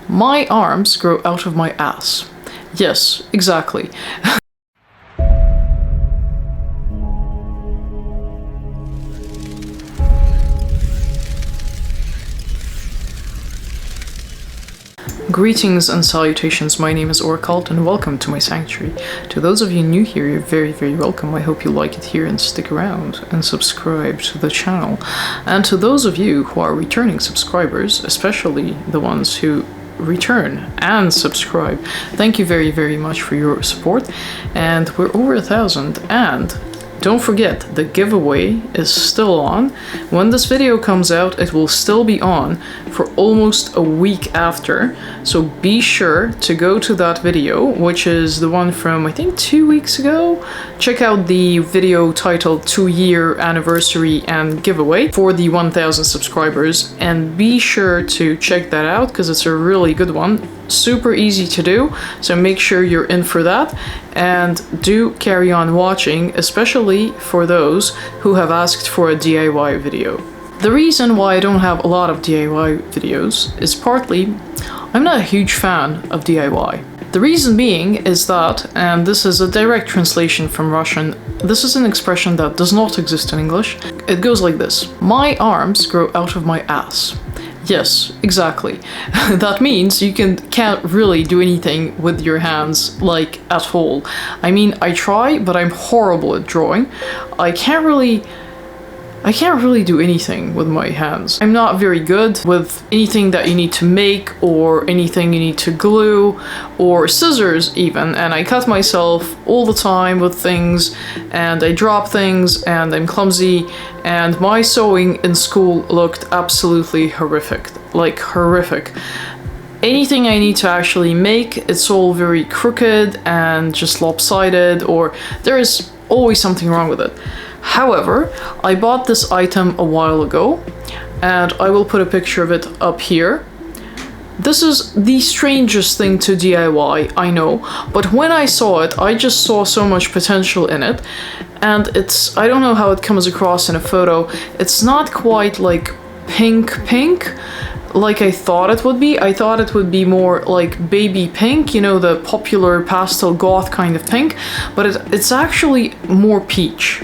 My arms grow out of my ass. Yes, exactly. Greetings and salutations, my name is Orcult and welcome to my sanctuary. To those of you new here, you're very, very welcome. I hope you like it here and stick around and subscribe to the channel. And to those of you who are returning subscribers, especially the ones who return and subscribe, thank you very, very much for your support. And we're over 1,000, and don't forget, the giveaway is still on. When this video comes out, it will still be on for almost a week after. So be sure to go to that video, which is the one from, I think, 2 weeks ago. Check out the video titled 2-year anniversary and giveaway for the 1,000 subscribers. And be sure to check that out because it's a really good one. Super easy to do, so make sure you're in for that, and do carry on watching, especially for those who have asked for a DIY video. The reason why I don't have a lot of DIY videos is partly I'm not a huge fan of DIY. The reason being is that, and this is a direct translation from Russian, this is an expression that does not exist in English. It goes like this: my arms grow out of my ass. Yes, exactly. That means you can't really do anything with your hands, like, at all. I mean, I try, but I'm horrible at drawing. I can't really do anything with my hands. I'm not very good with anything that you need to make, or anything you need to glue, or scissors even, and I cut myself all the time with things, and I drop things, and I'm clumsy, and my sewing in school looked absolutely horrific. Like, horrific. Anything I need to actually make, it's all very crooked and just lopsided, or there is always something wrong with it. However, I bought this item a while ago, and I will put a picture of it up here. This is the strangest thing to DIY, I know, but when I saw it, I just saw so much potential in it, and I don't know how it comes across in a photo. It's not quite like pink like I thought it would be. I thought it would be more like baby pink, you know, the popular pastel goth kind of pink, but it's actually more peach.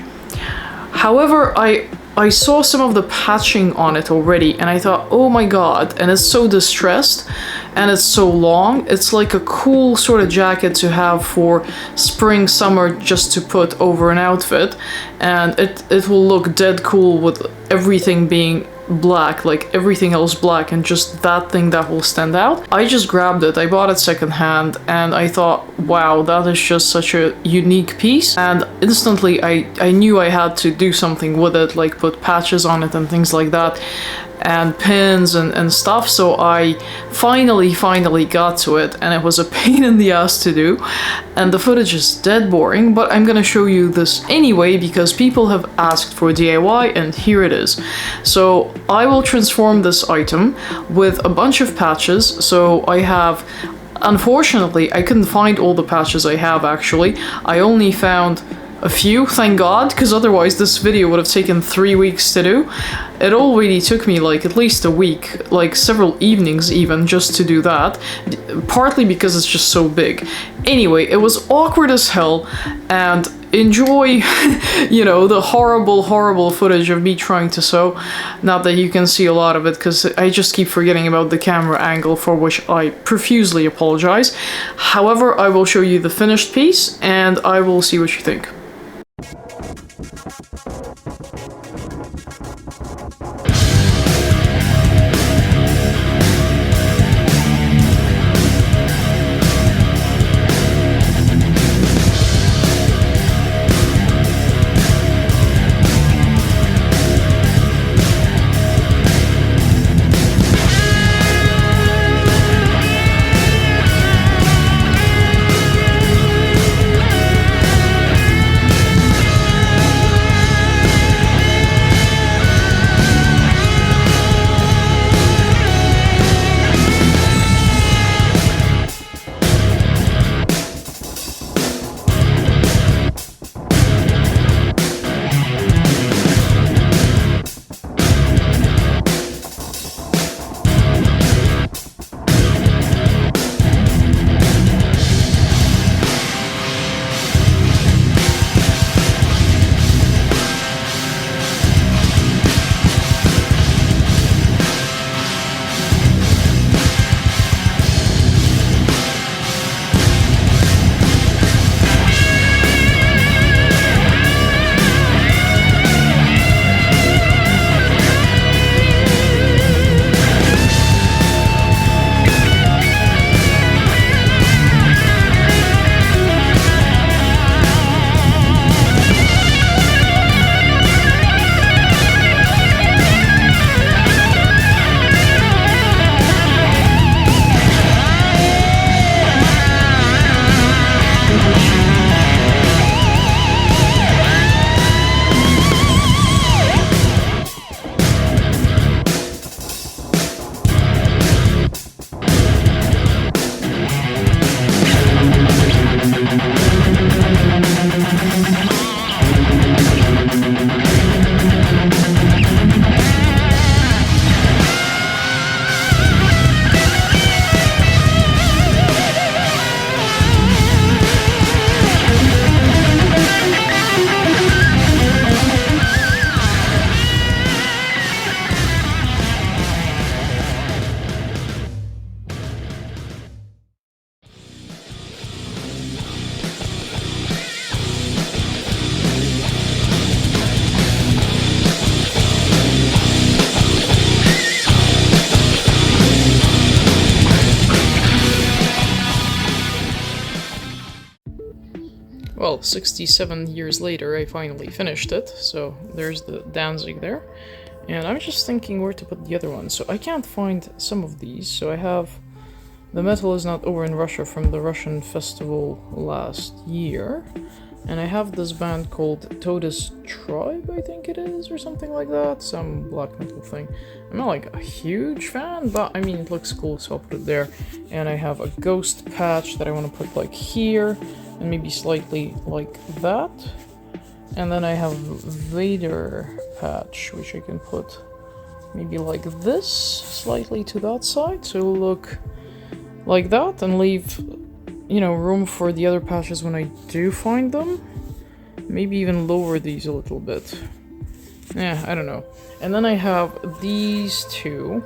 However, I saw some of the patching on it already, and I thought, oh my god, and it's so distressed, and it's so long. It's like a cool sort of jacket to have for spring, summer, just to put over an outfit, and it will look dead cool with everything being black, like everything else black, and just that thing that will stand out. I just grabbed it, I bought it secondhand, and I thought, wow, that is just such a unique piece, and instantly I knew I had to do something with it, like put patches on it and things like that, and pins and stuff. So I finally got to it, and it was a pain in the ass to do, and the footage is dead boring, but I'm gonna show you this anyway because people have asked for DIY, and here it is. So I will transform this item with a bunch of patches. So I have, unfortunately, I couldn't find all the patches I have actually. I only found a few, thank god, because otherwise this video would have taken 3 weeks to do. It already took me like at least a week, like several evenings even, just to do that, partly because it's just so big. Anyway, it was awkward as hell, and enjoy, you know, the horrible footage of me trying to sew. Not that you can see a lot of it, because I just keep forgetting about the camera angle, for which I profusely apologize. However, I will show you the finished piece, and I will see what you think. well, 67 years later, I finally finished it. So there's the Danzig there. And I'm just thinking where to put the other one. So I can't find some of these. So I have The Metal Is Not Over in Russia from the Russian festival last year. And I have this band called Totus Tribe, I think it is, or something like that. Some black metal thing. I'm not like a huge fan, but I mean, it looks cool, so I'll put it there. And I have a ghost patch that I want to put like here, and maybe slightly like that. And then I have Vader patch, which I can put maybe like this, slightly to that side, so it'll look like that, and leave, you know, room for the other patches when I do find them. Maybe even lower these a little bit. Yeah, I don't know. And then I have these two,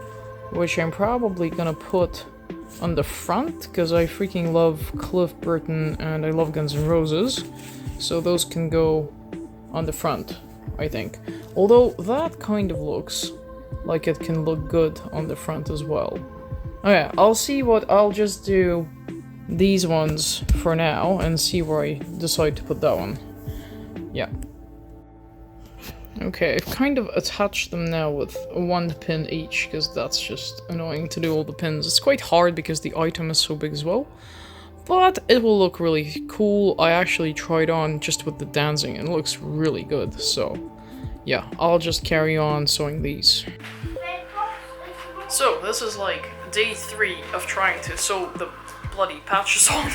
which I'm probably gonna put on the front, because I freaking love Cliff Burton and I love Guns N' Roses. So those can go on the front, I think. Although that kind of looks like it can look good on the front as well. Oh yeah, I'll just do these ones for now and see where I decide to put that one. Yeah. Okay, I've kind of attached them now with one pin each, because that's just annoying to do all the pins. It's quite hard because the item is so big as well. But it will look really cool. I actually tried on just with the dancing and it looks really good. So yeah, I'll just carry on sewing these. So this is like day 3 of trying to sew the bloody patches on.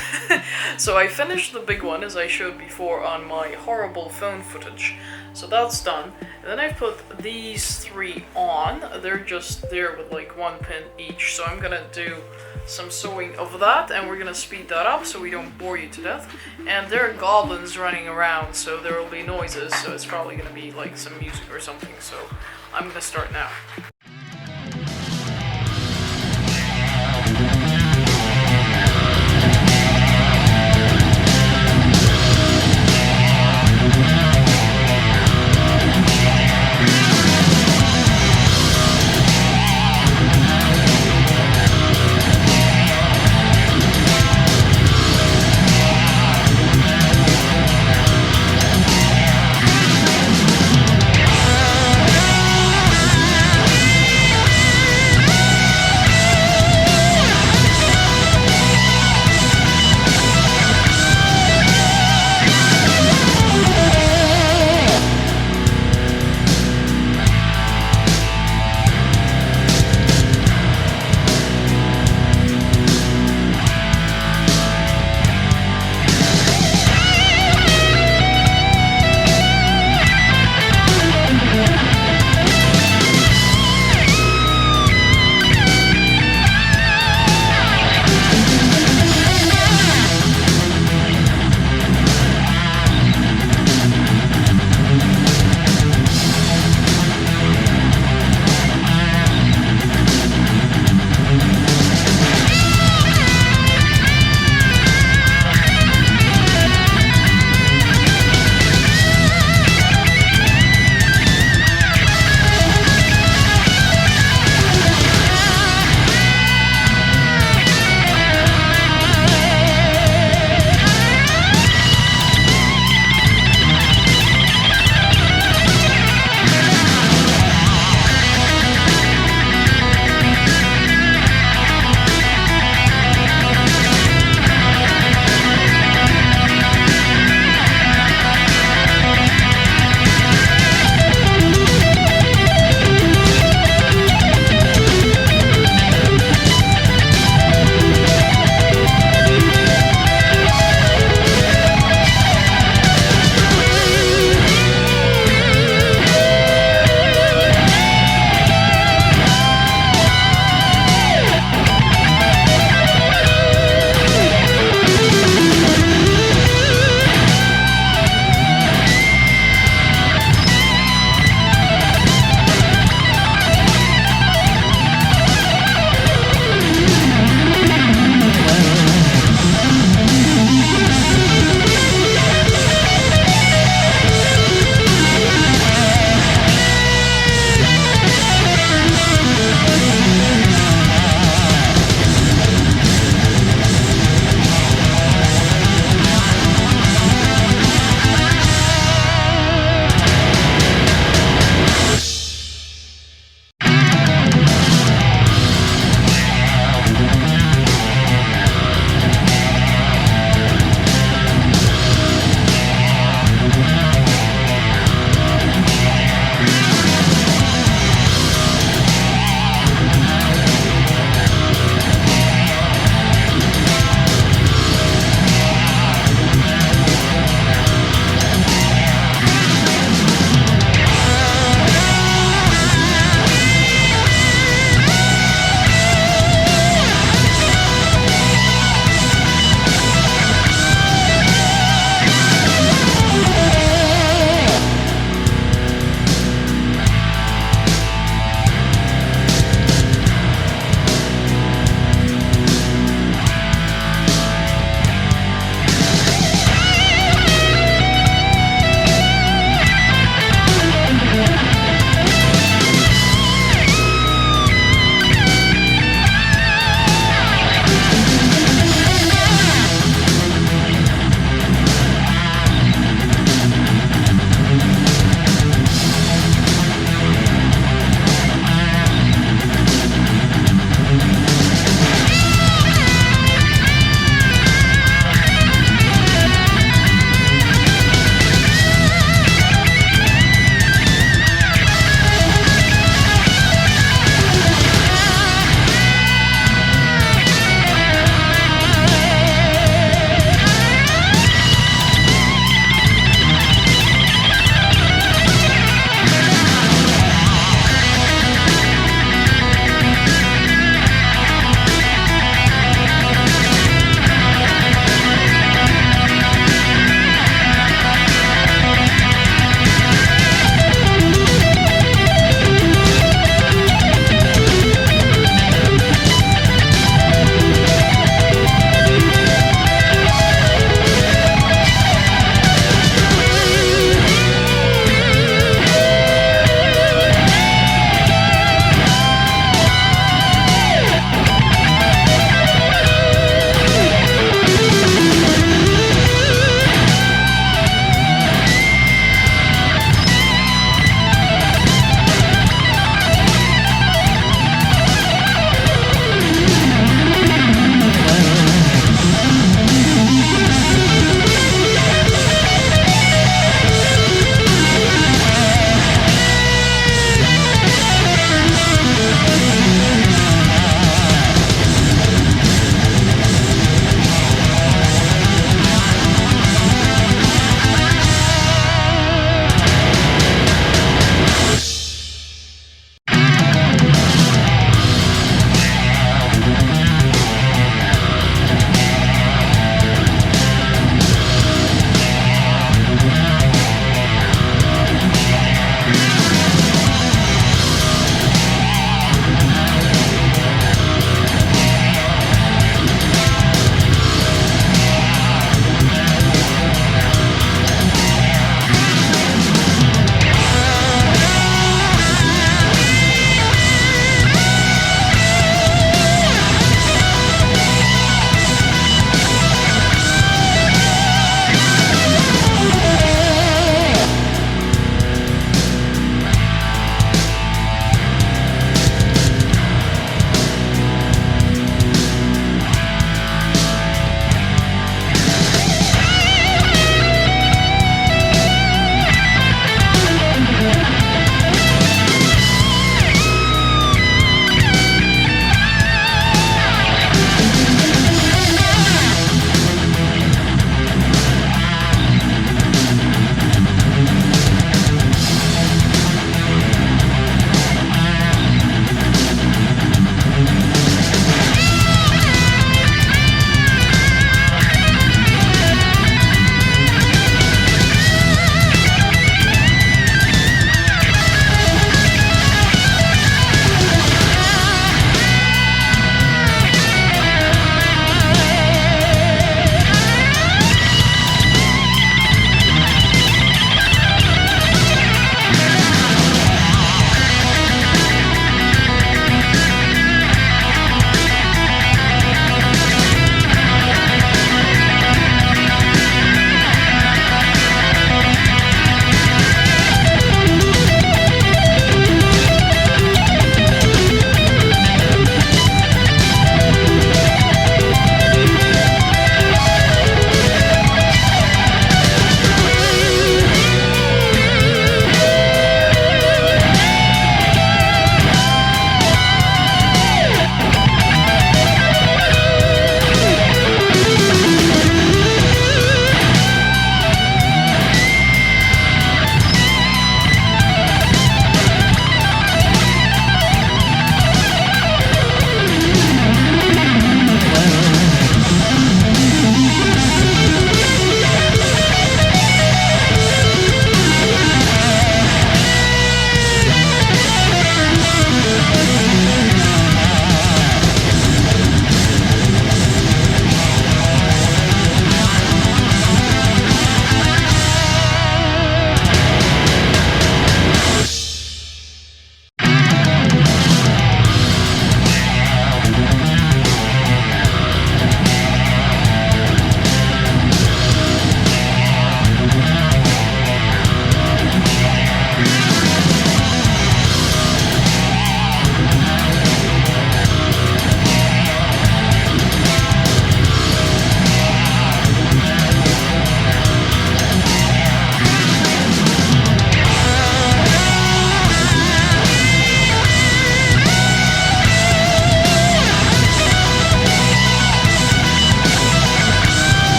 So I finished the big one as I showed before on my horrible phone footage. So that's done. And then I've put these 3 on. They're just there with like one pin each. So I'm gonna do some sewing of that, and we're gonna speed that up so we don't bore you to death. And there are goblins running around, so there will be noises, so it's probably gonna be like some music or something. So I'm gonna start now.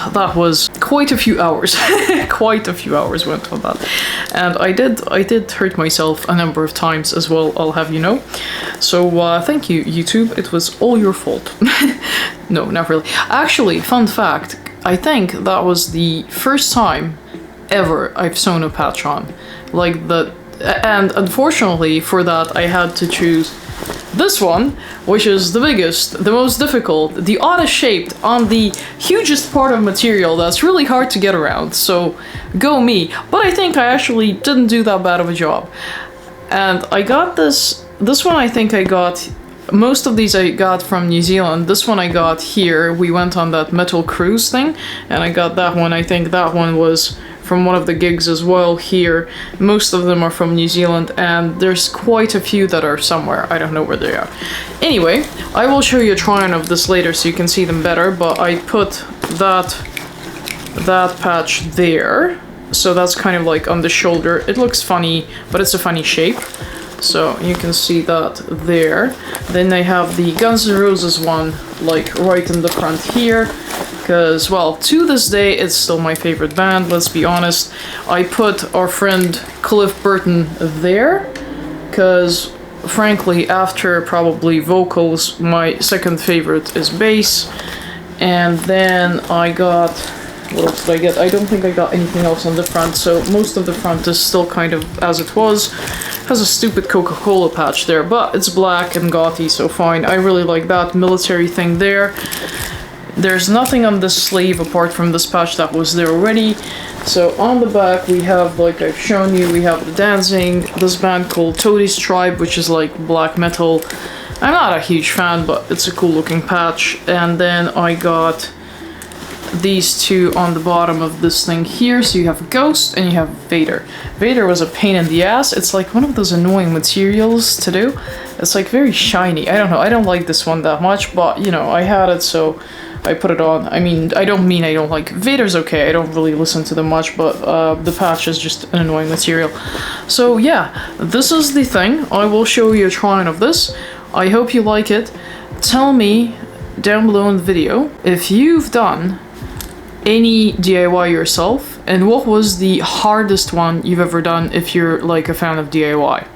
that was quite a few hours. Quite a few hours went on that. And I did hurt myself a number of times as well, I'll have you know. So thank you, YouTube. It was all your fault. No, not really. Actually, fun fact, I think that was the first time ever I've sewn a patch on. Like the, and unfortunately for that I had to choose this one, which is the biggest, the most difficult, the oddest shaped, on the hugest part of material that's really hard to get around, so go me. But I think I actually didn't do that bad of a job. And I got this one I think I got, most of these I got from New Zealand. This one I got here, we went on that metal cruise thing, and I got that one. I think that one was from one of the gigs as well here. Most of them are from New Zealand, and there's quite a few that are somewhere. I don't know where they are. Anyway, I will show you a try-on of this later so you can see them better, but I put that patch there. So that's kind of like on the shoulder. It looks funny, but it's a funny shape. So you can see that there. Then they have the Guns N' Roses one, like right in the front here. Because, well, to this day, it's still my favorite band, let's be honest. I put our friend Cliff Burton there, because, frankly, after probably vocals, my second favorite is bass. And then I got, what else did I get? I don't think I got anything else on the front, so most of the front is still kind of as it was. Has a stupid Coca-Cola patch there, but it's black and gothy, so fine. I really like that military thing there. There's nothing on this sleeve apart from this patch that was there already. So on the back we have, like I've shown you, we have the dancing, this band called Toadie's Tribe, which is like black metal. I'm not a huge fan, but it's a cool looking patch. And then I got these two on the bottom of this thing here. So you have Ghost and you have Vader. Vader was a pain in the ass. It's like one of those annoying materials to do. It's like very shiny. I don't know, I don't like this one that much, but you know, I had it, so I put it on. I mean I don't like Vader's okay, I don't really listen to them much, but the patch is just an annoying material. So yeah, this is the thing. I will show you a try-on of this. I hope you like it. Tell me down below in the video if you've done any DIY yourself, and what was the hardest one you've ever done if you're like a fan of DIY.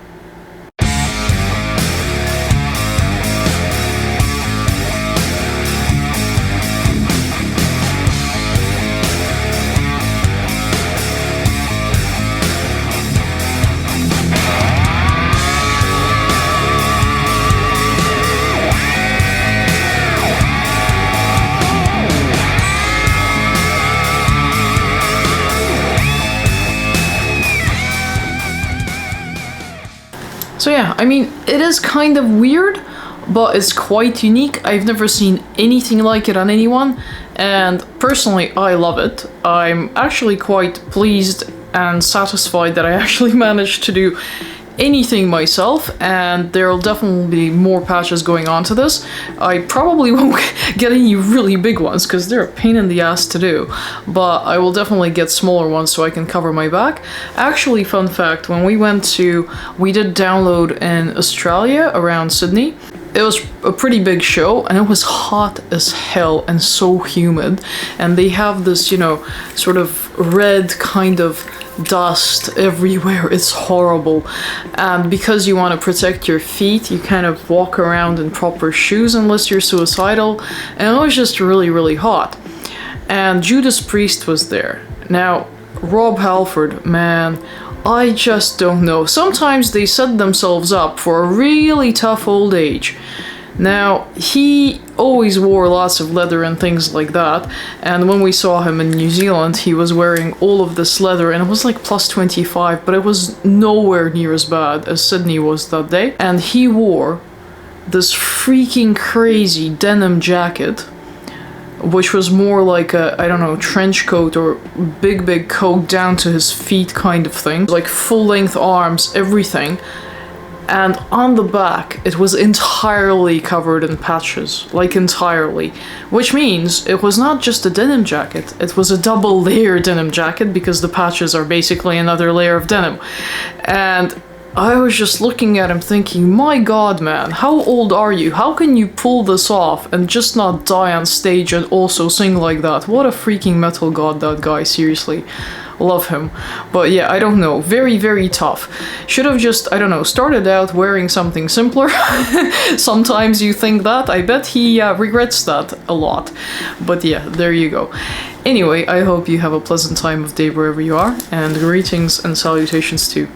So yeah, I mean, it is kind of weird, but it's quite unique. I've never seen anything like it on anyone, and personally, I love it. I'm actually quite pleased and satisfied that I actually managed to do anything myself, and there'll definitely be more patches going on to this. I probably won't get any really big ones because they're a pain in the ass to do, but I will definitely get smaller ones so I can cover my back. Actually, fun fact, when we did download in Australia around Sydney, it was a pretty big show and it was hot as hell and so humid, and they have this, you know, sort of red kind of dust everywhere. It's horrible. And because you want to protect your feet, you kind of walk around in proper shoes unless you're suicidal, and it was just really, really hot. And Judas Priest was there. Now, Rob Halford, man, I just don't know. Sometimes they set themselves up for a really tough old age. Now, he always wore lots of leather and things like that, and when we saw him in New Zealand, he was wearing all of this leather, and it was like plus 25, but it was nowhere near as bad as Sydney was that day. And he wore this freaking crazy denim jacket, which was more like a, I don't know, trench coat or big coat down to his feet kind of thing. Like full-length arms, everything. And on the back, it was entirely covered in patches, like entirely. Which means it was not just a denim jacket, it was a double layer denim jacket because the patches are basically another layer of denim. And I was just looking at him thinking, my god, man, how old are you? How can you pull this off and just not die on stage and also sing like that? What a freaking metal god, that guy, seriously. Love him. But yeah, I don't know. Very, very tough. Should have just, I don't know, started out wearing something simpler. Sometimes you think that. I bet he regrets that a lot. But yeah, there you go. Anyway, I hope you have a pleasant time of day wherever you are, and greetings and salutations too.